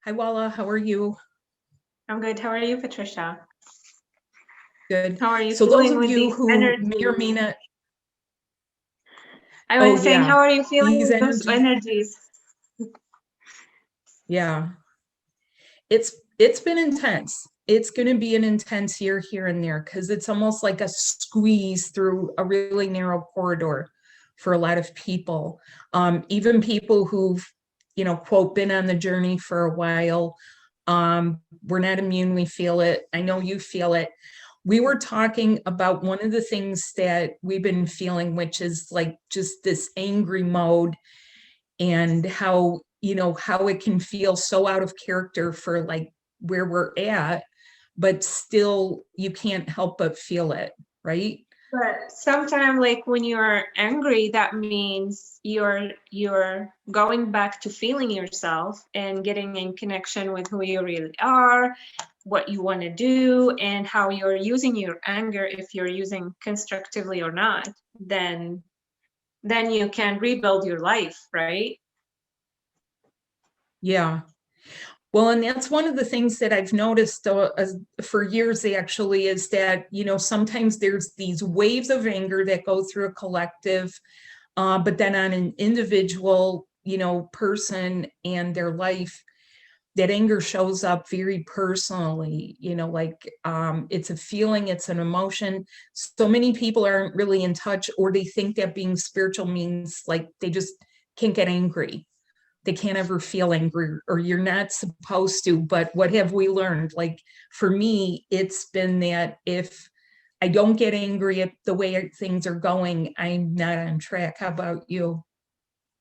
Hi, Walla. How are you? I'm good. How are you, Patricia? Good. How are you So those feeling of with you these who may or may energies? not, I oh was saying, yeah, how are you feeling these with those energies, energies? yeah, it's been intense. It's going to be an intense year here and there because it's almost like a squeeze through a really narrow corridor for a lot of people. Even people who've, quote, been on the journey for a while. We're not immune. We feel it. I know you feel it. We were talking about one of the things that we've been feeling, which is like just this angry mode, and how it can feel so out of character for like where we're at, but still you can't help but feel it, right? But sometimes, like when you're angry, that means you're going back to feeling yourself and getting in connection with who you really are, what you want to do, and how you're using your anger. If you're using constructively or not, then you can rebuild your life, right? Yeah. Well, and that's one of the things that I've noticed for years actually, is that, sometimes there's these waves of anger that go through a collective, but then on an individual, person and their life, that anger shows up very personally, like it's a feeling, it's an emotion. So many people aren't really in touch, or they think that being spiritual means like they just can't get angry, they can't ever feel angry, or you're not supposed to. But what have we learned? Like for me, it's been that if I don't get angry at the way things are going, I'm not on track. How about you?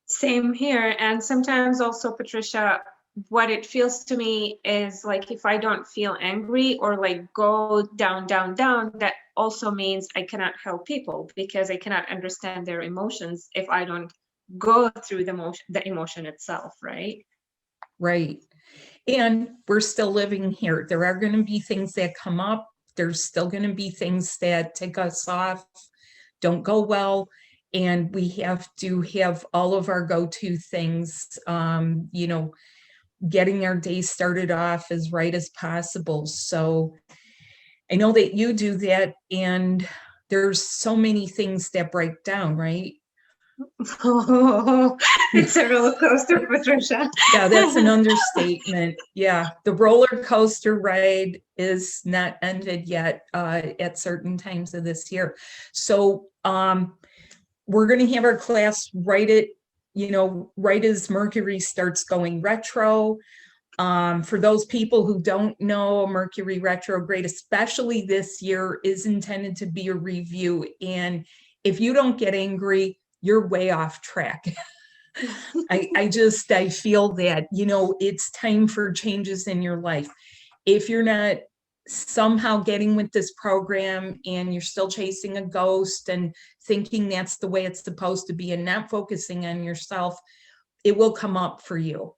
Same here. And sometimes also, Patricia, what it feels to me is like if I don't feel angry or like go down, down, down, that also means I cannot help people because I cannot understand their emotions if I don't go through the emotion itself, right? Right. And we're still living here. There are going to be things that come up. There's still going to be things that take us off, don't go well. And we have to have all of our go-to things, getting our day started off as right as possible. So I know that you do that, and there's so many things that break down, right? Oh, it's a roller coaster, Patricia. Yeah, that's an understatement. Yeah, the roller coaster ride is not ended yet at certain times of this year. So we're going to have our class right as Mercury starts going retro. For those people who don't know, Mercury retrograde, especially this year, is intended to be a review. And if you don't get angry, you're way off track. I feel that, it's time for changes in your life. If you're not somehow getting with this program and you're still chasing a ghost and thinking that's the way it's supposed to be and not focusing on yourself, it will come up for you.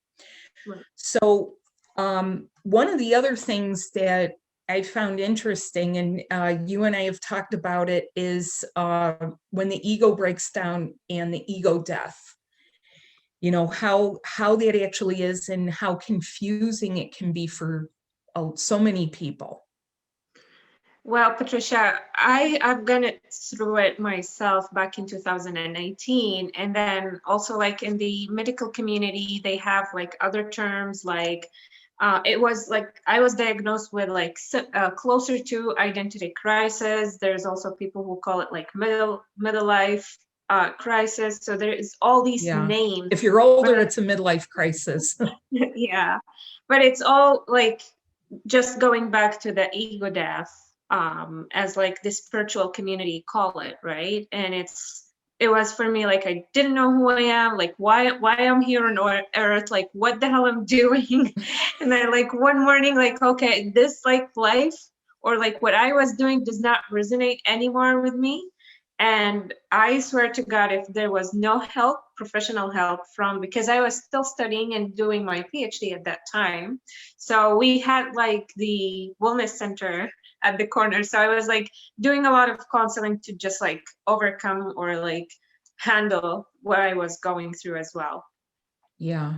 Right. So one of the other things that I found interesting, and you and I have talked about it, is when the ego breaks down and the ego death. How that actually is, and how confusing it can be for so many people. Well, Patricia, I've gone through it myself back in 2018, and then also like in the medical community, they have like other terms like it was like I was diagnosed with like closer to identity crisis. There's also people who call it like middle life crisis. So there is all these Yeah, names, if you're older, but it's a midlife crisis. yeah, but it's all like just going back to the ego death, as like the spiritual community call it, right? And it was for me like I didn't know who I am, like why I'm here on earth, like what the hell I'm doing. And then like one morning, like, okay, this like life or like what I was doing does not resonate anymore with me. And I swear to God, if there was no help, professional help from, because I was still studying and doing my PhD at that time. So we had like the wellness center at the corner. So I was like doing a lot of counseling to just like overcome or like handle what I was going through as well. Yeah.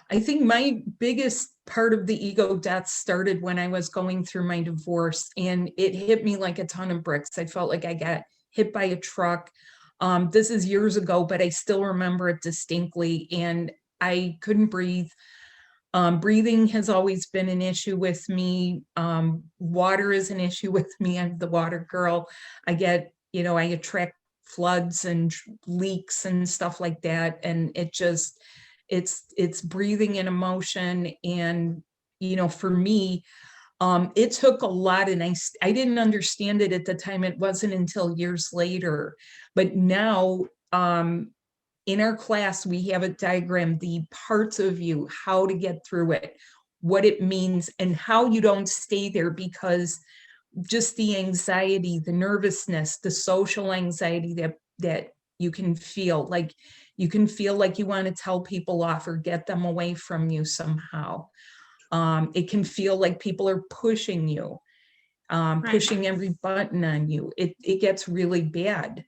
I think my biggest part of the ego death started when I was going through my divorce, and it hit me like a ton of bricks. I felt like I got hit by a truck. This is years ago, but I still remember it distinctly, and I couldn't breathe. Breathing has always been an issue with me. Water is an issue with me. I'm the water girl. I get, I attract floods and leaks and stuff like that. And it's breathing and emotion. And, for me, it took a lot, and I didn't understand it at the time. It wasn't until years later. But now, in our class, we have a diagram, the parts of you, how to get through it, what it means, and how you don't stay there, because just the anxiety, the nervousness, the social anxiety that you can feel like you want to tell people off or get them away from you somehow. It can feel like people are pushing you, pushing every button on you. It gets really bad.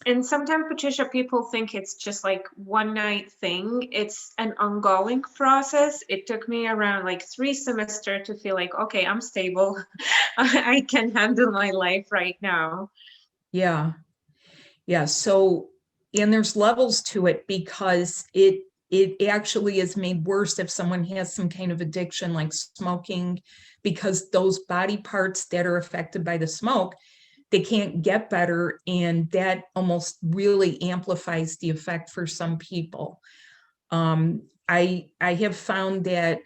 And sometimes, Patricia, people think it's just like one night thing. It's an ongoing process. It took me around like 3 semesters to feel like, okay, I'm stable. I can handle my life right now. Yeah. Yeah. So, and there's levels to it, because it actually is made worse if someone has some kind of addiction like smoking, because those body parts that are affected by the smoke, they can't get better, and that almost really amplifies the effect for some people. I have found that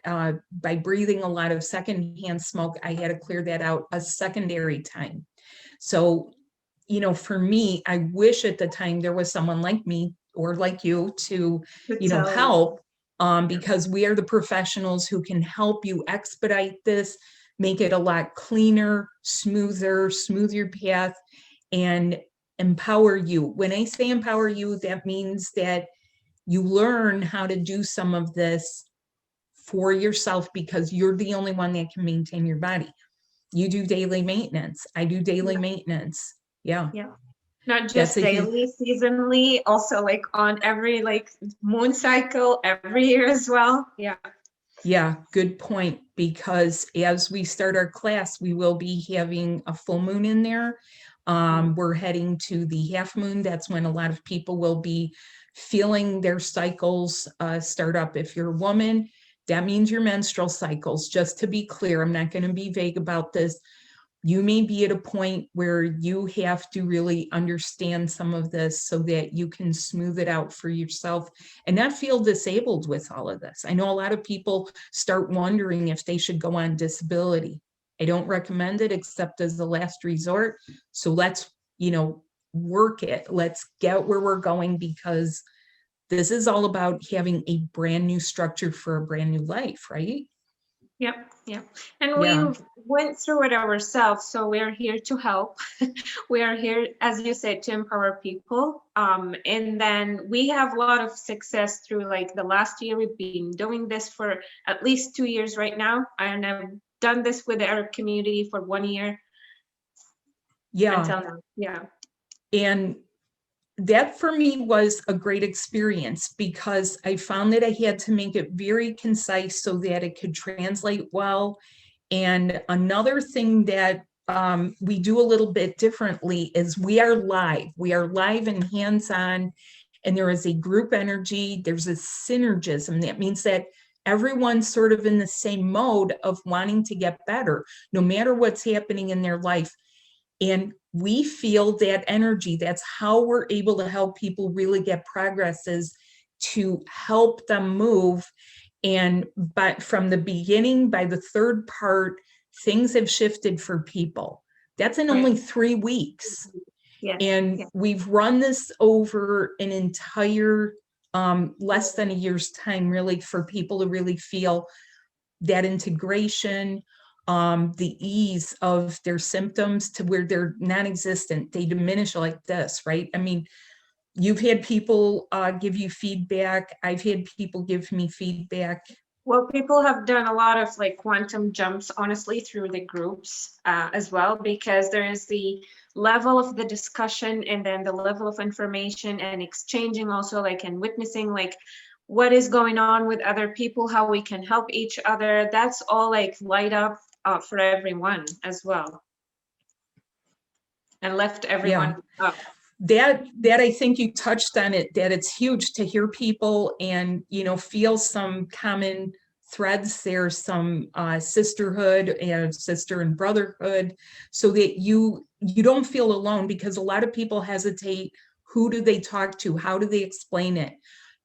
by breathing a lot of secondhand smoke, I had to clear that out a secondary time. So, for me, I wish at the time there was someone like me or like you to, help, because we are the professionals who can help you expedite this, make it a lot cleaner, smooth your path, and empower you. When I say empower you, that means that you learn how to do some of this for yourself, because you're the only one that can maintain your body. You do daily maintenance. I do daily maintenance. Yeah. Not just daily, seasonally, also like on every like moon cycle every year as well. Yeah, good point. Because as we start our class, we will be having a full moon in there. We're heading to the half moon. That's when a lot of people will be feeling their cycles start up. If you're a woman, that means your menstrual cycles. Just to be clear, I'm not going to be vague about this. You may be at a point where you have to really understand some of this so that you can smooth it out for yourself and not feel disabled with all of this. I know a lot of people start wondering if they should go on disability. I don't recommend it except as a last resort. So let's, work it. Let's get where we're going, because this is all about having a brand new structure for a brand new life, right? Yep. And we went through it ourselves, so we're here to help. We are here, as you said, to empower people. And then we have a lot of success through like the last year. We've been doing this for at least 2 years right now, and I've done this with our community for 1 year. Until now. And that for me was a great experience, because I found that I had to make it very concise so that it could translate well. And another thing that we do a little bit differently is we are live and hands-on, and there is a group energy. There's a synergism. That means that everyone's sort of in the same mode of wanting to get better, no matter what's happening in their life. And we feel that energy. That's how we're able to help people really get progress, is to help them move. But from the beginning, by the third part, things have shifted for people. That's in only 3 weeks. We've run this over an entire less than a year's time, really, for people to really feel that integration, the ease of their symptoms to where they're non-existent. They diminish like this, right? I mean, you've had people give you feedback. I've had people give me feedback. Well, people have done a lot of like quantum jumps, honestly, through the groups as well, because there is the level of the discussion and then the level of information and exchanging also, like, and witnessing, like, what is going on with other people, how we can help each other. That's all like light up for everyone as well, and lift everyone up. That I think you touched on it, that it's huge to hear people and, you know, feel some common threads there, some sisterhood and sister and brotherhood, so that you don't feel alone, because a lot of people hesitate. Who do they talk to? How do they explain it?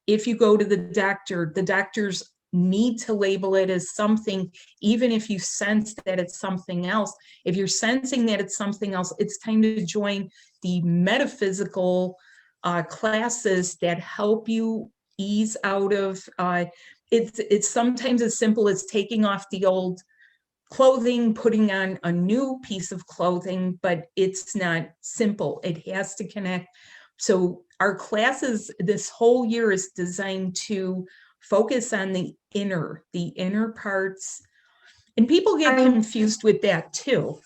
If you go to the doctors need to label it as something, even if you sense that it's something else. If you're sensing that it's something else, it's time to join the metaphysical classes that help you ease out of it's sometimes as simple as taking off the old clothing, putting on a new piece of clothing, but it's not simple. It has to connect. So our classes this whole year is designed to focus on the inner parts. And people get confused with that too.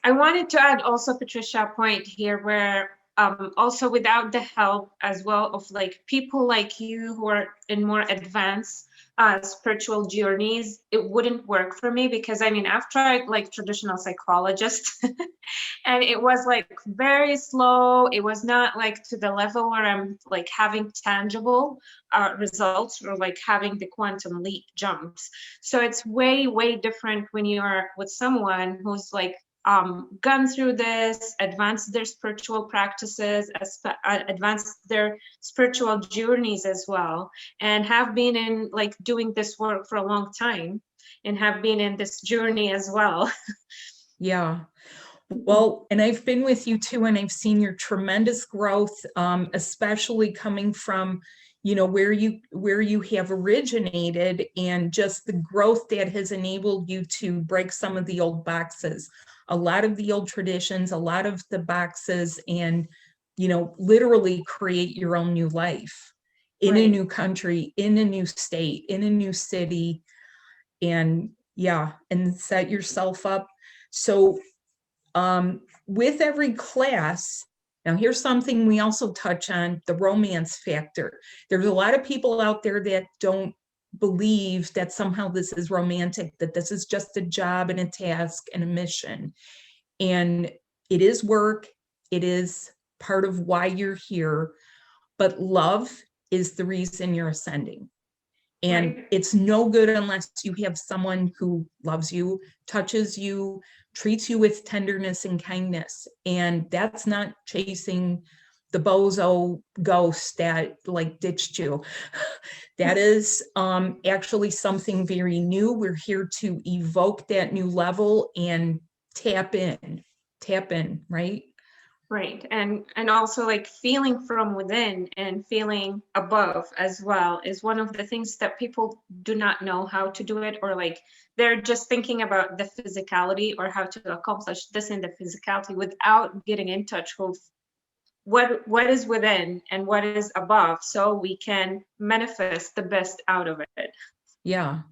I wanted to add also, Patricia, a point here where also without the help as well of like people like you who are in more advanced spiritual journeys, it wouldn't work for me, because I mean, I've tried like traditional psychologists and it was like very slow. It was not like to the level where I'm like having tangible results, or like having the quantum leap jumps. So it's way, way different when you are with someone who's like gone through this, advanced their spiritual practices, advanced their spiritual journeys as well, and have been in like doing this work for a long time, and have been in this journey as well. Yeah. Well, and I've been with you too, and I've seen your tremendous growth, especially coming from, you know, where you have originated, and just the growth that has enabled you to break some of the old boxes, a lot of the old traditions, a lot of the boxes, and, you know, literally create your own new life in a new country, in a new state, in a new city, and and set yourself up. So with every class, now here's something we also touch on, the romance factor. There's a lot of people out there that don't believe that somehow this is romantic, that this is just a job and a task and a mission. And it is work, it is part of why you're here, but love is the reason you're ascending. And it's no good unless you have someone who loves you, touches you, treats you with tenderness and kindness. And that's not chasing the bozo ghost that like ditched you. That is actually something very new. We're here to evoke that new level and tap in, right? Right. And also like feeling from within and feeling above as well is one of the things that people do not know how to do it, or like they're just thinking about the physicality or how to accomplish this in the physicality without getting in touch with what is within and what is above, so we can manifest the best out of it. Yeah.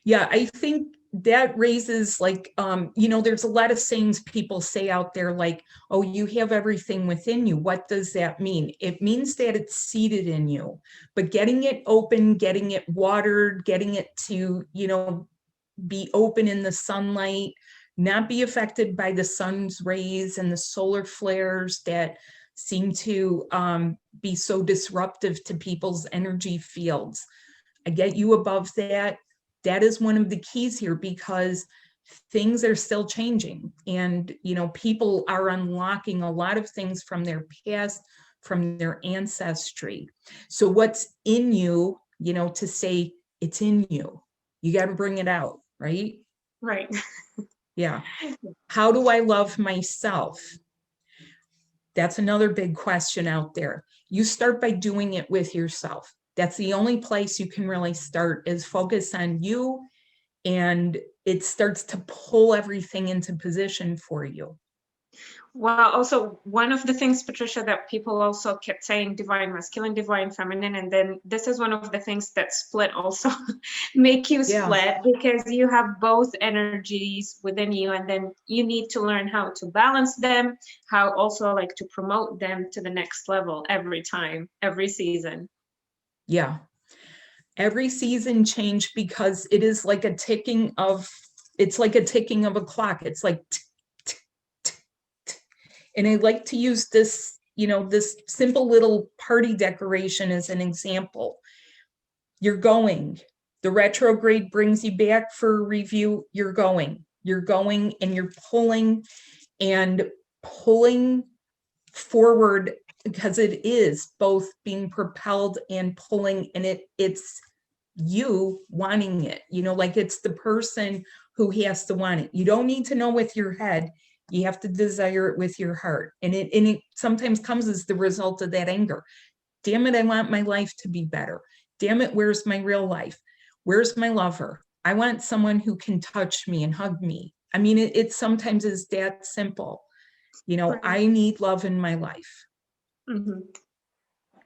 I think that raises like, you know, there's a lot of sayings people say out there like, oh, you have everything within you. What does that mean? It means that it's seated in you, but getting it open, getting it watered, getting it to, you know, be open in the sunlight, not be affected by the sun's rays and the solar flares that seem to be so disruptive to people's energy fields. I get you above that. That is one of the keys here, because things are still changing, and, you know, people are unlocking a lot of things from their past, from their ancestry. So what's in you, you know, to say it's in you, you got to bring it out, right? Right. Yeah. How do I love myself? That's another big question out there. You start by doing it with yourself. That's the only place you can really start, is focus on you, and it starts to pull everything into position for you. Well, also one of the things, Patricia, that people also kept saying, divine masculine, divine feminine, and then this is one of the things that split also make you split, because you have both energies within you, and then you need to learn how to balance them, how also like to promote them to the next level every time, every season. Yeah. Every season change because it is like a ticking of, it's like a ticking of a clock. It's like, tick, tick, tick, tick. And I like to use this, this simple little party decoration as an example. You're going, the retrograde brings you back for a review. You're going and you're pulling forward, because it is both being propelled and pulling, and it's you wanting it, like it's the person who has to want it. You don't need to know with your head, you have to desire it with your heart. And it sometimes comes as the result of that anger. Damn it, I want my life to be better. Damn it, where's my real life? Where's my lover? I want someone who can touch me and hug me. I mean, it sometimes is that simple. Right. I need love in my life. Mm-hmm.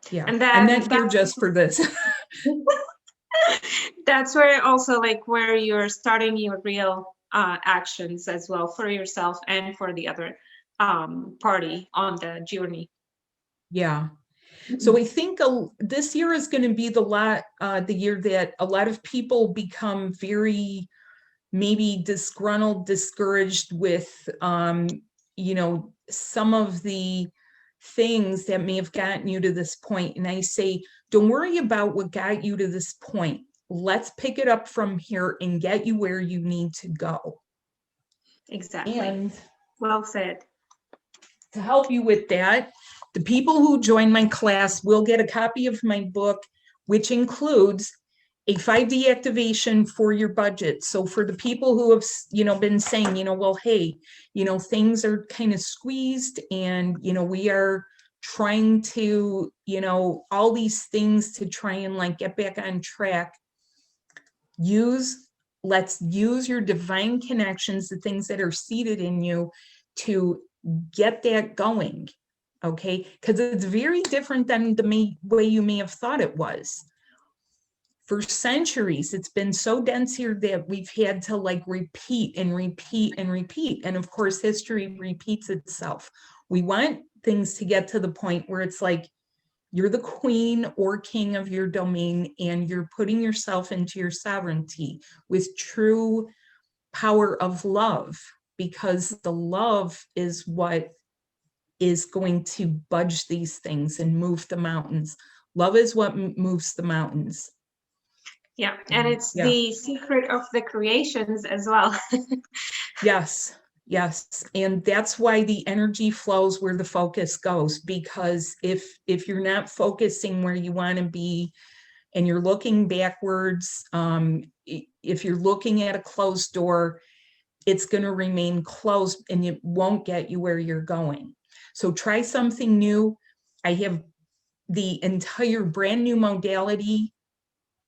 Yeah. And I'm not here just for this. That's where also like where you're starting your real actions as well for yourself and for the other party on the journey. Yeah. So I think this year is going to be the year that a lot of people become very maybe disgruntled, discouraged with, some of the things that may have gotten you to this point. And I say, don't worry about what got you to this point. Let's pick it up from here and get you where you need to go. Exactly. And well said. To help you with that, the people who join my class will get a copy of my book, which includes a 5D activation for your budget. So for the people who have, been saying, well, hey, things are kind of squeezed and, we are trying to, all these things to try and like get back on track. Let's use your divine connections, the things that are seated in you, to get that going. Okay, because it's very different than the way you may have thought it was. For centuries, it's been so dense here that we've had to like repeat and repeat and repeat. And of course, history repeats itself. We want things to get to the point where it's like you're the queen or king of your domain and you're putting yourself into your sovereignty with true power of love, because the love is what is going to budge these things and move the mountains. Love is what moves the mountains. Yeah, and it's the secret of the creations as well. Yes, and that's why the energy flows where the focus goes, because if you're not focusing where you want to be and you're looking backwards, if you're looking at a closed door, it's going to remain closed and it won't get you where you're going. So try something new. I have the entire brand new modality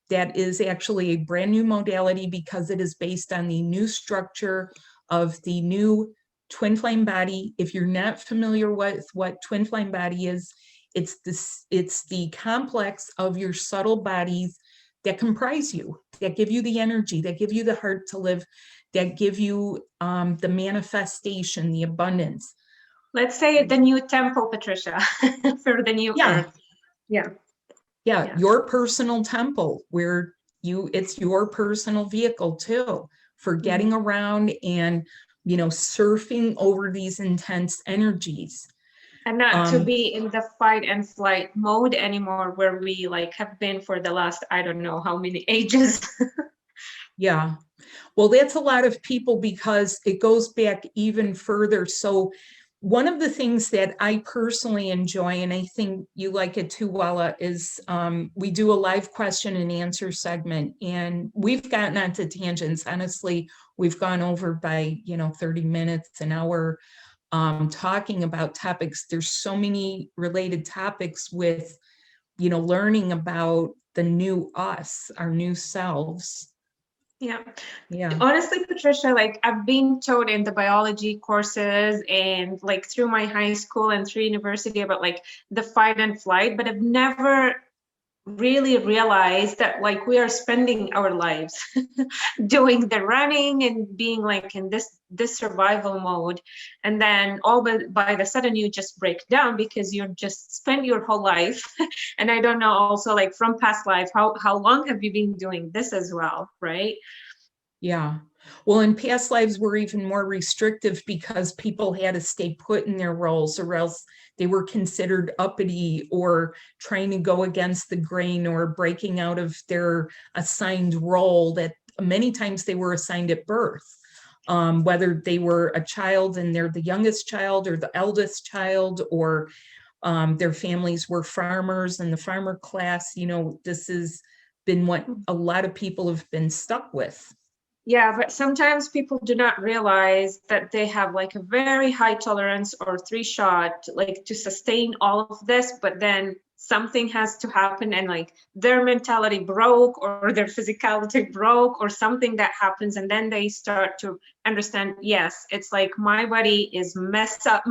that is actually a brand new modality because it is based on the new structure of the new twin flame body. If you're not familiar with what twin flame body is, it's the complex of your subtle bodies that comprise you, that give you the energy, that give you the heart to live, that give you the manifestation, the abundance. Let's say the new temple, Patricia, for the new earth. Yeah, your personal temple where it's your personal vehicle too for getting around and, surfing over these intense energies. And not to be in the fight and flight mode anymore, where we like have been for the last, I don't know how many ages. Yeah. Well, that's a lot of people because it goes back even further. So one of the things that I personally enjoy, and I think you like it too, Walla, is we do a live question and answer segment, and we've gotten onto tangents. Honestly, we've gone over by, 30 minutes, an hour, talking about topics. There's so many related topics with, learning about the new us, our new selves. Yeah. Honestly, Patricia, like I've been taught in the biology courses and like through my high school and through university about like the fight and flight, but I've never really realized that like we are spending our lives doing the running and being like in this this survival mode, and then all by the sudden you just break down because you just spend your whole life. And I don't know, also like from past life, how long have you been doing this as well, right? Yeah. Well, in past lives were even more restrictive because people had to stay put in their roles, or else they were considered uppity or trying to go against the grain or breaking out of their assigned role that many times they were assigned at birth. Whether they were a child and they're the youngest child or the eldest child, or their families were farmers and the farmer class, this has been what a lot of people have been stuck with. Yeah, but sometimes people do not realize that they have like a very high tolerance or 3-shot, like to sustain all of this, but then something has to happen and like their mentality broke or their physicality broke or something that happens, and then they start to understand, yes, it's like my body is messed up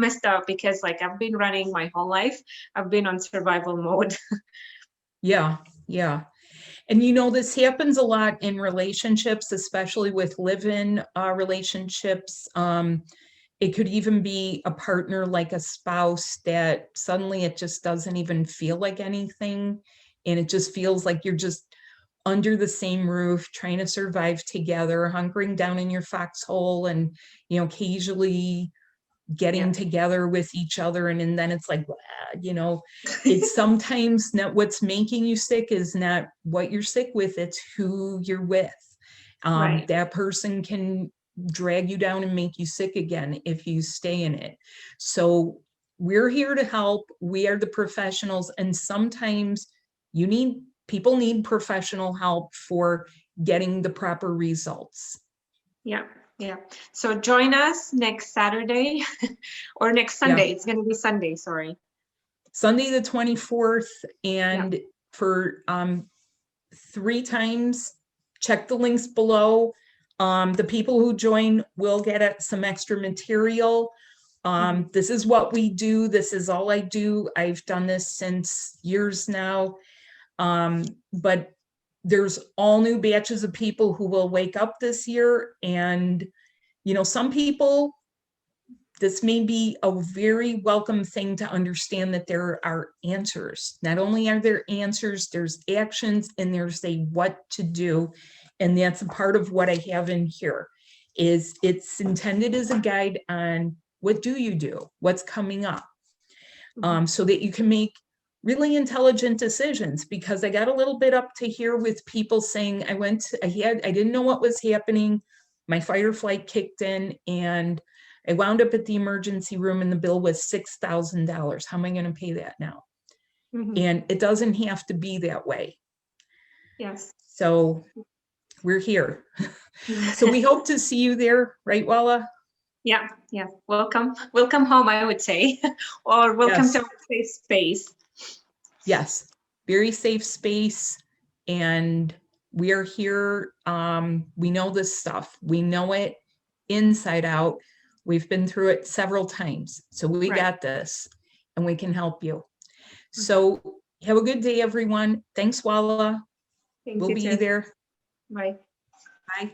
because like I've been running my whole life, I've been on survival mode. Yeah. And this happens a lot in relationships, especially with live-in relationships. It could even be a partner, like a spouse, that suddenly it just doesn't even feel like anything. And it just feels like you're just under the same roof, trying to survive together, hunkering down in your foxhole and, occasionally getting together with each other. And then it's like, it's sometimes not what's making you sick is not what you're sick with, it's who you're with. Right. That person can drag you down and make you sick again if you stay in it. So we're here to help. We are the professionals. And sometimes people need professional help for getting the proper results. Yeah. So join us next Saturday or next Sunday. Yeah. It's going to be Sunday, sorry. Sunday the 24th, and for 3 times, check the links below. The people who join will get some extra material. This is what we do. This is all I do. I've done this since years now. But there's all new batches of people who will wake up this year. And, some people, this may be a very welcome thing to understand that there are answers. Not only are there answers, there's actions, and there's a what to do. And that's a part of what I have in here. It's intended as a guide on what do you do, what's coming up, so that you can make really intelligent decisions. Because I got a little bit up to here with people saying, I didn't know what was happening. My fight or flight kicked in, and I wound up at the emergency room, and the bill was $6,000. How am I going to pay that now? And it doesn't have to be that way. Yes. So we're here. So we hope to see you there, right, Walla? Yeah. Welcome home, I would say, or welcome to our safe space. Yes, very safe space. And we are here. We know this stuff. We know it inside out. We've been through it several times. So we got this, and we can help you. So have a good day, everyone. Thanks, Walla. We'll be there. Bye. Bye.